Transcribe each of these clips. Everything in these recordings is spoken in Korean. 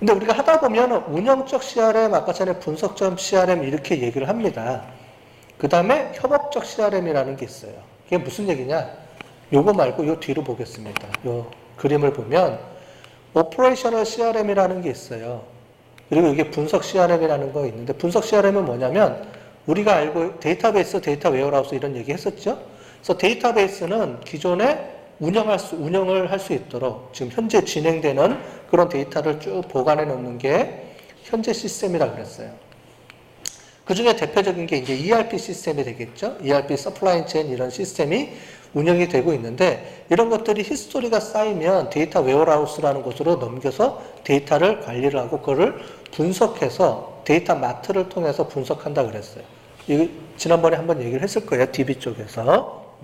근데 우리가 하다 보면 운영적 CRM, 아까 전에 분석적 CRM 이렇게 얘기를 합니다. 그 다음에 협업적 CRM이라는 게 있어요. 이게 무슨 얘기냐? 요거 말고 요 뒤로 보겠습니다. 요 그림을 보면 오퍼레이셔널 CRM이라는 게 있어요. 그리고 이게 분석 CRM이라는 거 있는데, 분석 CRM은 뭐냐면 우리가 알고 데이터베이스, 데이터 웨어하우스 이런 얘기 했었죠? 그래서 데이터베이스는 기존에 운영을 할 수 있도록 지금 현재 진행되는 그런 데이터를 쭉 보관해 놓는 게 현재 시스템이라고 그랬어요. 그 중에 대표적인 게 이제 ERP 시스템이 되겠죠? ERP 서플라이 체인 이런 시스템이 운영이 되고 있는데, 이런 것들이 히스토리가 쌓이면 데이터 웨어하우스라는 곳으로 넘겨서 데이터를 관리를 하고 그거를 분석해서 데이터 마트를 통해서 분석한다 그랬어요. 이거 지난번에 한번 얘기를 했을 거예요. DB 쪽에서.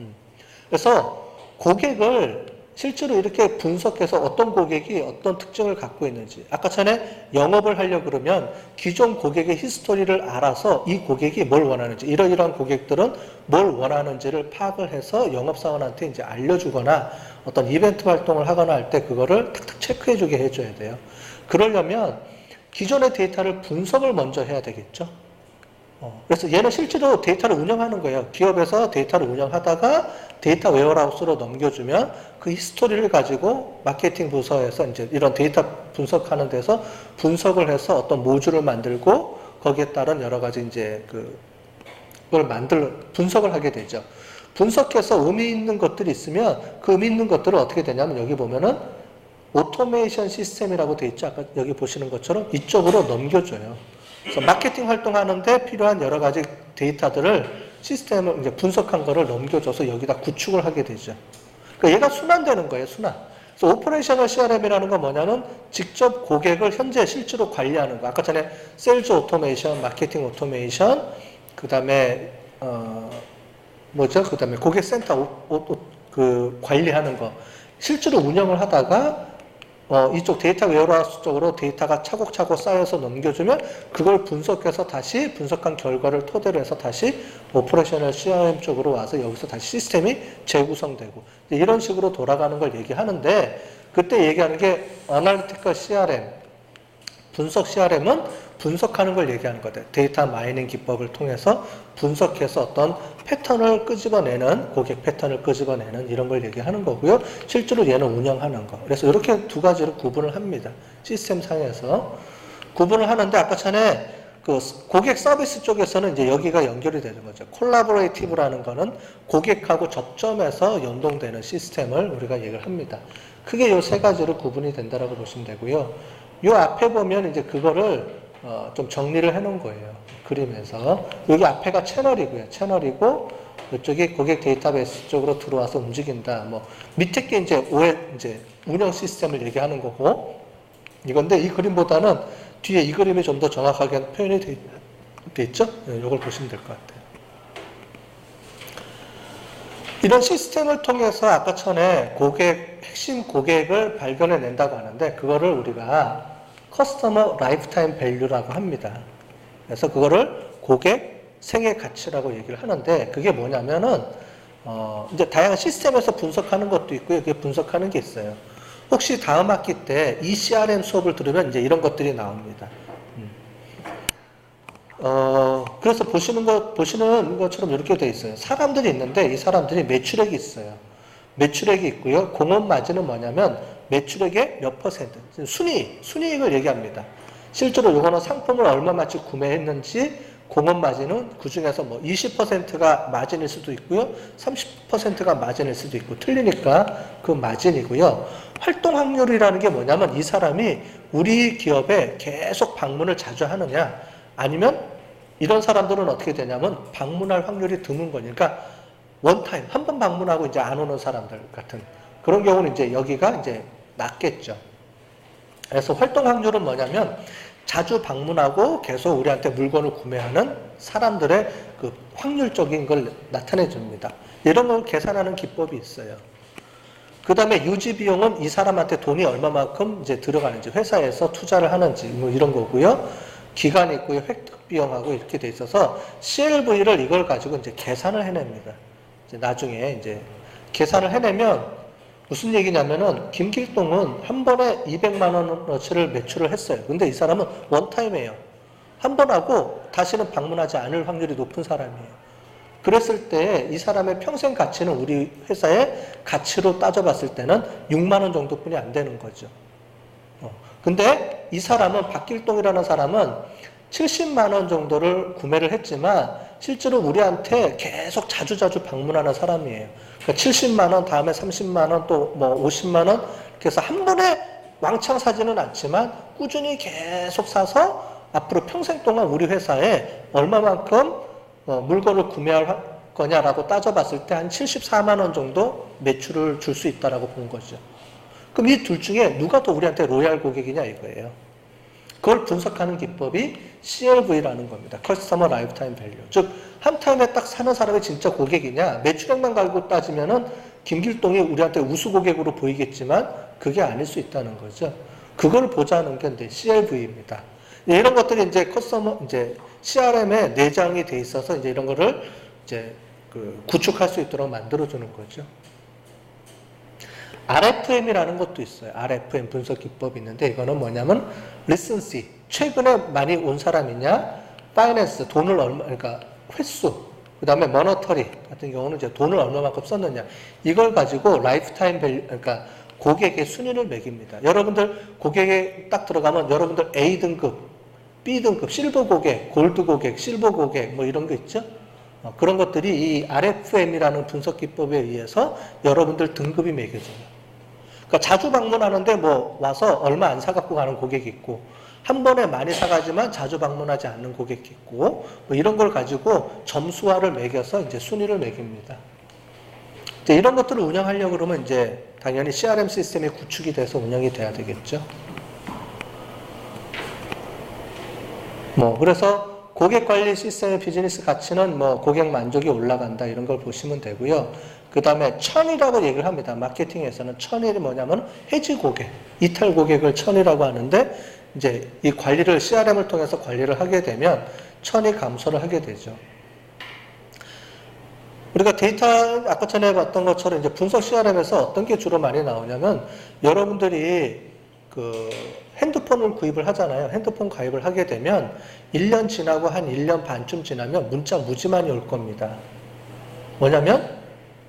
그래서 고객을 실제로 이렇게 분석해서 어떤 고객이 어떤 특징을 갖고 있는지, 아까 전에 영업을 하려고 그러면 기존 고객의 히스토리를 알아서 이 고객이 뭘 원하는지, 이러이러한 고객들은 뭘 원하는지를 파악을 해서 영업사원한테 이제 알려주거나 어떤 이벤트 활동을 하거나 할 때 그거를 탁탁 체크해주게 해줘야 돼요. 그러려면 기존의 데이터를 분석을 먼저 해야 되겠죠. 그래서 얘는 실제로 데이터를 운영하는 거예요. 기업에서 데이터를 운영하다가 데이터 웨어하우스로 넘겨주면 그 히스토리를 가지고 마케팅 부서에서 이제 이런 데이터 분석하는 데서 분석을 해서 어떤 모듈을 만들고 거기에 따른 여러 가지 이제 그걸 분석을 하게 되죠. 분석해서 의미 있는 것들이 있으면 그 의미 있는 것들을 어떻게 되냐면 여기 보면은 오토메이션 시스템이라고 돼 있죠. 아까 여기 보시는 것처럼 이쪽으로 넘겨줘요. 그래서 마케팅 활동하는데 필요한 여러 가지 데이터들을 시스템을 이제 분석한 거를 넘겨줘서 여기다 구축을 하게 되죠. 그러니까 얘가 순환되는 거예요, 순환. 그래서 오퍼레이셔널 CRM이라는 건 뭐냐면 직접 고객을 현재 실제로 관리하는 거. 아까 전에 세일즈 오토메이션, 마케팅 오토메이션, 그 다음에 그 다음에 고객센터 관리하는 거. 실제로 운영을 하다가 이쪽 데이터 웨어하우스 쪽으로 데이터가 차곡차곡 쌓여서 넘겨주면 그걸 분석해서 다시 분석한 결과를 토대로 해서 다시 오퍼레이셔널 CRM 쪽으로 와서 여기서 다시 시스템이 재구성되고 이런 식으로 돌아가는 걸 얘기하는데, 그때 얘기하는 게 어널리티컬 CRM, 분석 CRM은 분석하는 걸 얘기하는 거다. 데이터 마이닝 기법을 통해서 분석해서 어떤 패턴을 끄집어내는, 고객 패턴을 끄집어내는 이런 걸 얘기하는 거고요. 실제로 얘는 운영하는 거. 그래서 이렇게 두 가지로 구분을 합니다. 시스템 상에서 구분을 하는데, 아까 전에 그 고객 서비스 쪽에서는 이제 여기가 연결이 되는 거죠. 콜라보레이티브라는 거는 고객하고 접점해서 연동되는 시스템을 우리가 얘기를 합니다. 크게 이 세 가지로 구분이 된다라고 보시면 되고요. 요 앞에 보면 이제 그거를 좀 정리를 해 놓은 거예요. 그림에서. 여기 앞에가 채널이고요. 채널이고, 이쪽이 고객 데이터베이스 쪽으로 들어와서 움직인다. 밑에 게 이제 운영 시스템을 얘기하는 거고, 이건데 이 그림보다는 뒤에 이 그림이 좀 더 정확하게 표현이 돼 있죠? 이걸 보시면 될 것 같아요. 이런 시스템을 통해서 아까 전에 핵심 고객을 발견해 낸다고 하는데, 그거를 우리가 커스터머 라이프타임 밸류라고 합니다. 그래서 그거를 고객 생애 가치라고 얘기를 하는데, 그게 뭐냐면은 이제 다양한 시스템에서 분석하는 것도 있고요. 그게 분석하는 게 있어요. 혹시 다음 학기 때 ECRM 수업을 들으면 이제 이런 것들이 나옵니다. 그래서 보시는 것처럼 이렇게 돼 있어요. 사람들이 있는데 이 사람들이 매출액이 있어요. 매출액이 있고요. 공업 마진은 뭐냐면 매출액의 몇 퍼센트, 순이익을 얘기합니다. 실제로 이거는 상품을 얼마만치 구매했는지, 공업 마진은 그 중에서 20%가 마진일 수도 있고요. 30%가 마진일 수도 있고, 틀리니까 그 마진이고요. 활동 확률이라는 게 뭐냐면 이 사람이 우리 기업에 계속 방문을 자주 하느냐, 아니면 이런 사람들은 어떻게 되냐면 방문할 확률이 드문 거니까 원타임, 한 번 방문하고 이제 안 오는 사람들 같은 그런 경우는 이제 여기가 이제 낮겠죠. 그래서 활동 확률은 뭐냐면 자주 방문하고 계속 우리한테 물건을 구매하는 사람들의 그 확률적인 걸 나타내 줍니다. 이런 걸 계산하는 기법이 있어요. 그 다음에 유지 비용은 이 사람한테 돈이 얼마만큼 이제 들어가는지, 회사에서 투자를 하는지 이런 거고요. 기간이 있고요. 획득 비용하고 이렇게 돼 있어서 CLV를 이걸 가지고 이제 계산을 해냅니다. 이제 나중에 이제 계산을 해내면 무슨 얘기냐면은 김길동은 한 번에 200만 원어치를 매출을 했어요. 근데 이 사람은 원타임이에요. 한 번 하고 다시는 방문하지 않을 확률이 높은 사람이에요. 그랬을 때 이 사람의 평생 가치는 우리 회사의 가치로 따져봤을 때는 6만 원 정도뿐이 안 되는 거죠. 근데 이 사람은 박길동이라는 사람은 70만 원 정도를 구매를 했지만 실제로 우리한테 계속 자주자주 방문하는 사람이에요. 그러니까 70만 원, 다음에 30만 원, 또 뭐 50만 원 이렇게 해서 한 번에 왕창 사지는 않지만 꾸준히 계속 사서 앞으로 평생 동안 우리 회사에 얼마만큼 물건을 구매할 거냐라고 따져봤을 때 한 74만 원 정도 매출을 줄 수 있다라고 본 거죠. 그럼 이 둘 중에 누가 더 우리한테 로얄 고객이냐 이거예요. 그걸 분석하는 기법이 CLV라는 겁니다. 커스터머 라이프타임 밸류. 즉, 한 타임에 딱 사는 사람이 진짜 고객이냐, 매출액만 가지고 따지면은 김길동이 우리한테 우수 고객으로 보이겠지만 그게 아닐 수 있다는 거죠. 그걸 보자는 게 이제 CLV입니다. 이런 것들이 이제 이제 CRM에 내장이 돼 있어서 이제 이런 거를 이제 구축할 수 있도록 만들어주는 거죠. RFM이라는 것도 있어요. RFM 분석 기법이 있는데 이거는 뭐냐면 리센시, 최근에 많이 온 사람이냐, 파이낸스, 돈을 얼마, 그러니까 횟수, 그 다음에 머너터리 같은 경우는 이제 돈을 얼마만큼 썼느냐, 이걸 가지고 라이프타임 밸류, 그러니까 고객의 순위를 매깁니다. 여러분들 고객에 딱 들어가면 여러분들 A등급, B등급, 실버 고객, 골드 고객, 실버 고객 뭐 이런 거 있죠? 그런 것들이 이 RFM이라는 분석 기법에 의해서 여러분들 등급이 매겨져요. 그러니까 자주 방문하는데 뭐 와서 얼마 안 사갖고 가는 고객이 있고, 한 번에 많이 사가지만 자주 방문하지 않는 고객이 있고, 뭐 이런 걸 가지고 점수화를 매겨서 이제 순위를 매깁니다. 이제 이런 것들을 운영하려고 그러면 이제 당연히 CRM 시스템이 구축이 돼서 운영이 돼야 되겠죠. 그래서 고객 관리 시스템의 비즈니스 가치는 고객 만족이 올라간다 이런 걸 보시면 되고요. 그 다음에 천이라고 얘기를 합니다. 마케팅에서는 천이 뭐냐면 해지 고객, 이탈 고객을 천이라고 하는데 이제 이 관리를 CRM을 통해서 관리를 하게 되면 천이 감소를 하게 되죠. 우리가 데이터 아까 전에 봤던 것처럼 이제 분석 CRM에서 어떤 게 주로 많이 나오냐면 여러분들이 핸드폰을 구입을 하잖아요. 핸드폰 가입을 하게 되면 1년 지나고 한 1년 반쯤 지나면 문자 무지 많이 올 겁니다. 뭐냐면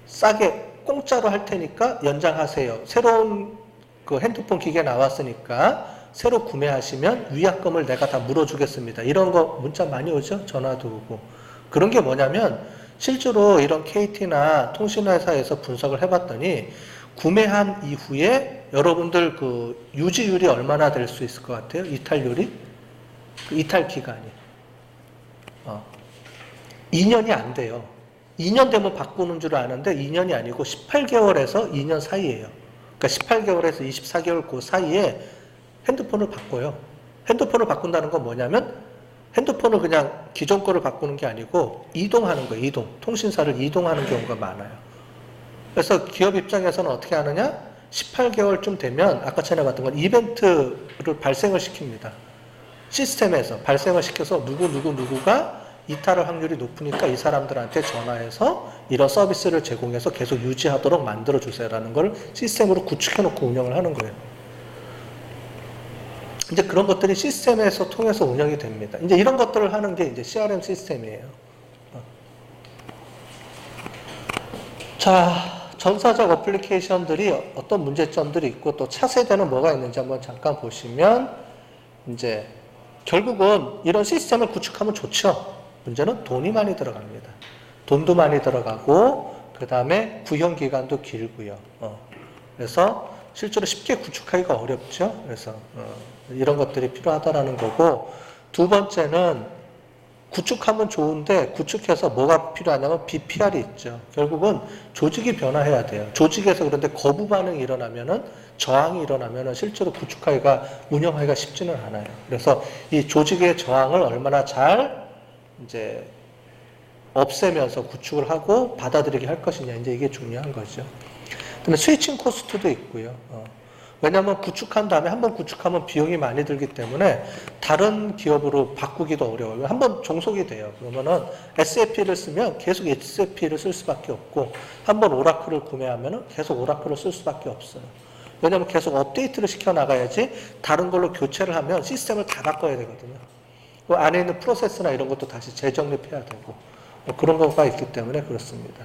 싸게 공짜로 할 테니까 연장하세요. 새로운 핸드폰 기계 나왔으니까 새로 구매하시면 위약금을 내가 다 물어주겠습니다. 이런 거 문자 많이 오죠? 전화도 오고. 그런 게 뭐냐면 실제로 이런 KT나 통신회사에서 분석을 해봤더니 구매한 이후에 여러분들 유지율이 얼마나 될 수 있을 것 같아요? 이탈률이? 이탈 기간이. 2년이 안 돼요. 2년 되면 바꾸는 줄 아는데 2년이 아니고 18개월에서 2년 사이예요. 그러니까 18개월에서 24개월 그 사이에 핸드폰을 바꿔요. 핸드폰을 바꾼다는 건 뭐냐면 핸드폰을 그냥 기존 거를 바꾸는 게 아니고 이동하는 거예요. 이동. 통신사를 이동하는 경우가 많아요. 그래서 기업 입장에서는 어떻게 하느냐? 18개월쯤 되면 아까 전에 봤던 건 이벤트를 발생을 시킵니다. 시스템에서 발생을 시켜서 누구가 이탈할 확률이 높으니까 이 사람들한테 전화해서 이런 서비스를 제공해서 계속 유지하도록 만들어주세요라는 걸 시스템으로 구축해놓고 운영을 하는 거예요. 이제 그런 것들이 시스템에서 통해서 운영이 됩니다. 이제 이런 것들을 하는 게 이제 CRM 시스템이에요. 자, 전사적 어플리케이션들이 어떤 문제점들이 있고 또 차세대는 뭐가 있는지 한번 잠깐 보시면 이제 결국은 이런 시스템을 구축하면 좋죠. 문제는 돈이 많이 들어갑니다. 돈도 많이 들어가고 그 다음에 구형 기간도 길고요. 그래서 실제로 쉽게 구축하기가 어렵죠. 그래서 이런 것들이 필요하다라는 거고, 두 번째는 구축하면 좋은데 구축해서 뭐가 필요하냐면 BPR이 있죠. 결국은 조직이 변화해야 돼요. 조직에서 그런데 거부 반응이 일어나면은 저항이 일어나면은 실제로 구축하기가 운영하기가 쉽지는 않아요. 그래서 이 조직의 저항을 얼마나 잘 이제 없애면서 구축을 하고 받아들이게 할 것이냐, 이제 이게 중요한 거죠. 그다음에 스위칭 코스트도 있고요. 왜냐하면 구축한 다음에 한번 구축하면 비용이 많이 들기 때문에 다른 기업으로 바꾸기도 어려워요. 한번 종속이 돼요. 그러면은 SAP를 쓰면 계속 SAP를 쓸 수밖에 없고, 한번 오라클을 구매하면은 계속 오라클을 쓸 수밖에 없어요. 왜냐하면 계속 업데이트를 시켜 나가야지 다른 걸로 교체를 하면 시스템을 다 바꿔야 되거든요. 그 안에 있는 프로세스나 이런 것도 다시 재정립해야 되고, 뭐 그런 거가 있기 때문에 그렇습니다.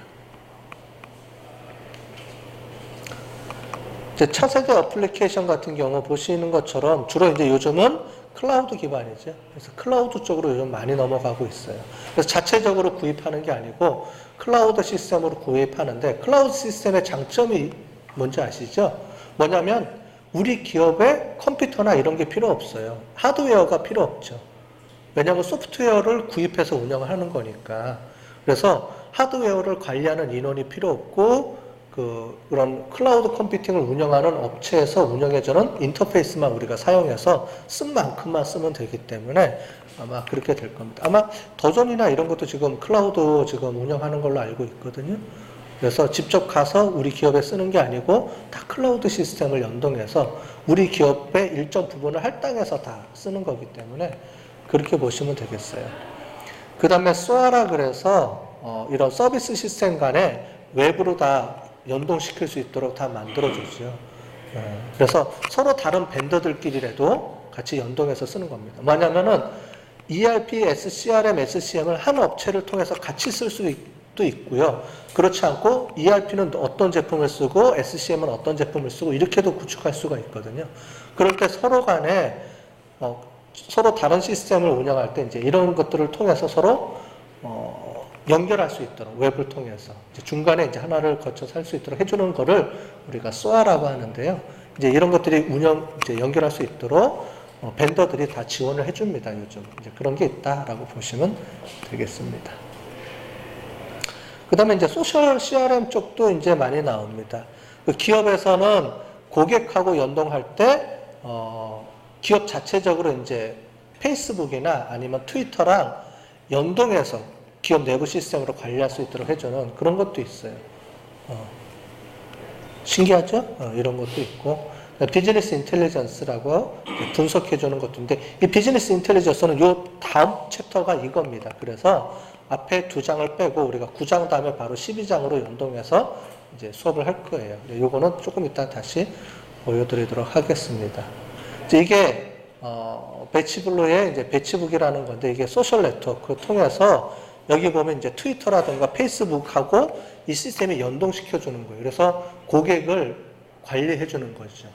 이제 차세대 어플리케이션 같은 경우 보시는 것처럼 주로 이제 요즘은 클라우드 기반이죠. 그래서 클라우드 쪽으로 요즘 많이 넘어가고 있어요. 그래서 자체적으로 구입하는 게 아니고 클라우드 시스템으로 구입하는데, 클라우드 시스템의 장점이 뭔지 아시죠? 뭐냐면 우리 기업에 컴퓨터나 이런 게 필요 없어요. 하드웨어가 필요 없죠. 왜냐하면 소프트웨어를 구입해서 운영을 하는 거니까. 그래서 하드웨어를 관리하는 인원이 필요 없고, 그런 클라우드 컴퓨팅을 운영하는 업체에서 운영해주는 인터페이스만 우리가 사용해서 쓴 만큼만 쓰면 되기 때문에 아마 그렇게 될 겁니다. 아마 더존이나 이런 것도 지금 클라우드 지금 운영하는 걸로 알고 있거든요. 그래서 직접 가서 우리 기업에 쓰는 게 아니고 다 클라우드 시스템을 연동해서 우리 기업의 일정 부분을 할당해서 다 쓰는 거기 때문에 그렇게 보시면 되겠어요. 그 다음에 SOA라 그래서 이런 서비스 시스템 간에 외부로 다 연동시킬 수 있도록 다 만들어주죠. 그래서 서로 다른 벤더들끼리라도 같이 연동해서 쓰는 겁니다. 뭐냐면은 ERP, SCRM, SCM을 한 업체를 통해서 같이 쓸 수도 있고요. 그렇지 않고 ERP는 어떤 제품을 쓰고 SCM은 어떤 제품을 쓰고 이렇게도 구축할 수가 있거든요. 그럴 때 서로 간에 서로 다른 시스템을 운영할 때 이제 이런 것들을 통해서 서로 연결할 수 있도록 웹을 통해서 이제 중간에 이제 하나를 거쳐서 할 수 있도록 해주는 거를 우리가 SOA라고 하는데요. 이제 이런 것들이 이제 연결할 수 있도록 벤더들이 다 지원을 해줍니다. 요즘 이제 그런 게 있다라고 보시면 되겠습니다. 그 다음에 이제 소셜 CRM 쪽도 이제 많이 나옵니다. 그 기업에서는 고객하고 연동할 때 기업 자체적으로 이제 페이스북이나 아니면 트위터랑 연동해서 기업 내부 시스템으로 관리할 수 있도록 해주는 그런 것도 있어요. 신기하죠? 이런 것도 있고. 비즈니스 인텔리전스라고 분석해주는 것도 있는데, 이 비즈니스 인텔리전스는 요 다음 챕터가 이겁니다. 그래서 앞에 2장을 빼고 우리가 9장 다음에 바로 12장으로 연동해서 이제 수업을 할 거예요. 요거는 조금 이따 다시 보여드리도록 하겠습니다. 이게 배치블루의 이제 배치북이라는 건데, 이게 소셜 네트워크를 통해서 여기 보면 이제 트위터라든가 페이스북하고 이 시스템이 연동시켜 주는 거예요. 그래서 고객을 관리해 주는 거죠.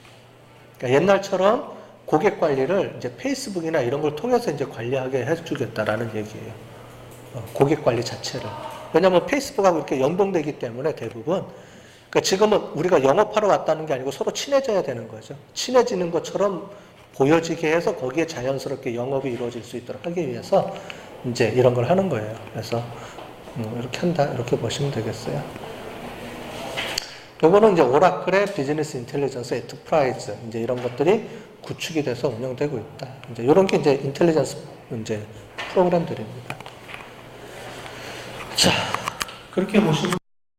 그러니까 옛날처럼 고객 관리를 이제 페이스북이나 이런 걸 통해서 이제 관리하게 해 주겠다라는 얘기예요. 고객 관리 자체를. 왜냐하면 페이스북하고 이렇게 연동되기 때문에 대부분. 그러니까 지금은 우리가 영업하러 왔다는 게 아니고 서로 친해져야 되는 거죠. 친해지는 것처럼 보여지게 해서 거기에 자연스럽게 영업이 이루어질 수 있도록 하기 위해서 이제 이런 걸 하는 거예요. 그래서 이렇게 한다, 이렇게 보시면 되겠어요. 요거는 이제 오라클의 비즈니스 인텔리전스 엔터프라이즈 이제 이런 것들이 구축이 돼서 운영되고 있다. 이제 이런 게 이제 인텔리전스 이제 프로그램들입니다. 자, 그렇게 보시면